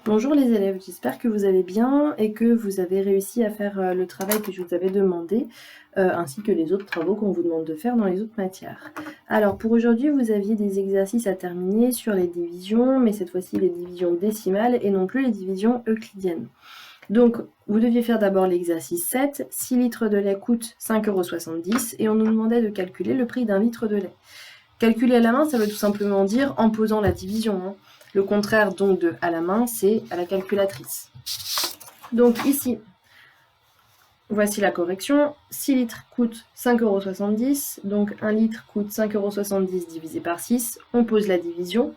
Bonjour les élèves, j'espère que vous allez bien et que vous avez réussi à faire le travail que je vous avais demandé, ainsi que les autres travaux qu'on vous demande de faire dans les autres matières. Alors pour aujourd'hui, vous aviez des exercices à terminer sur les divisions, mais cette fois-ci les divisions décimales et non plus les divisions euclidiennes. Donc vous deviez faire d'abord l'exercice 7, 6 litres de lait coûtent 5,70 € et on nous demandait de calculer le prix d'un litre de lait. Calculer à la main, ça veut tout simplement dire en posant la division. Le contraire donc de à la main, c'est à la calculatrice. Donc ici, voici la correction. 6 litres coûtent 5,70 €, donc 1 litre coûte 5,70 € divisé par 6. On pose la division.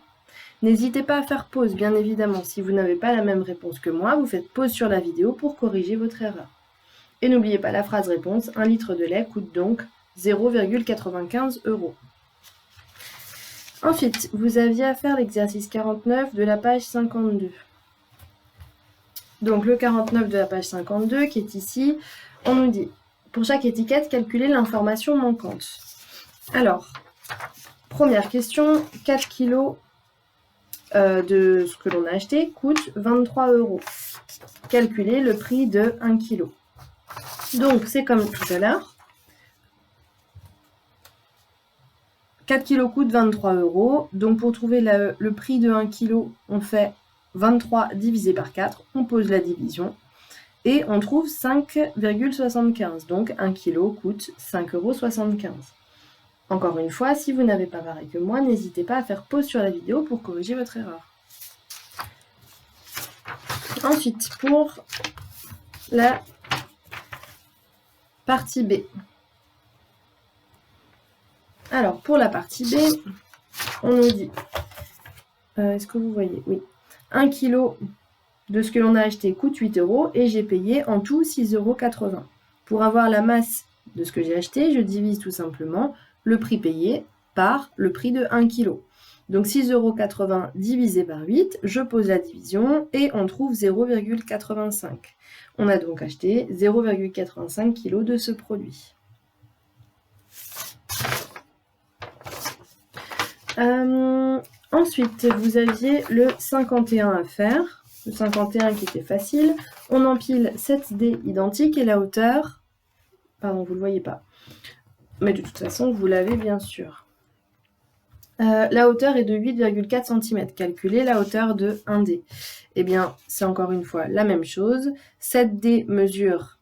N'hésitez pas à faire pause, bien évidemment. Si vous n'avez pas la même réponse que moi, vous faites pause sur la vidéo pour corriger votre erreur. Et n'oubliez pas la phrase réponse, 1 litre de lait coûte donc 0,95 €. Ensuite, vous aviez à faire l'exercice 49 de la page 52. Donc le 49 de la page 52 qui est ici, on nous dit, pour chaque étiquette, calculez l'information manquante. Alors, première question, 4 kg de ce que l'on a acheté coûte 23 €. Calculez le prix de 1 kg. Donc c'est comme tout à l'heure. 4 kg coûte 23 €. Donc pour trouver le prix de 1 kg, on fait 23 divisé par 4, on pose la division et on trouve 5,75. Donc 1 kg coûte 5,75 €. Encore une fois, si vous n'avez pas pareil que moi, n'hésitez pas à faire pause sur la vidéo pour corriger votre erreur. Ensuite, pour la partie B. Alors, pour la partie B, on nous dit, est-ce que vous voyez? Oui. 1 kg de ce que l'on a acheté coûte 8 € et j'ai payé en tout 6,80 €. Pour avoir la masse de ce que j'ai acheté, je divise tout simplement le prix payé par le prix de 1 kg. Donc 6,80 € divisé par 8, je pose la division et on trouve 0,85. On a donc acheté 0,85 kg de ce produit. Ensuite, vous aviez le 51 à faire. Le 51 qui était facile. On empile 7 dés identiques et la hauteur... Pardon, vous ne le voyez pas. Mais de toute façon, vous l'avez bien sûr. La hauteur est de 8,4 cm. Calculez la hauteur de 1 dé. Eh bien, c'est encore une fois la même chose. 7 dés mesurent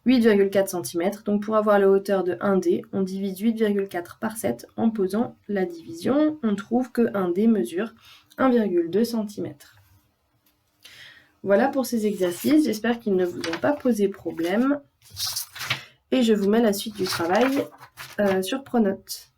8,4 cm. Donc pour avoir la hauteur de 1 dé, on divise 8,4 par 7 en posant la division. On trouve que 1 dé mesure 1,2 cm. Voilà pour ces exercices. J'espère qu'ils ne vous ont pas posé problème. Et je vous mets la suite du travail sur Pronote.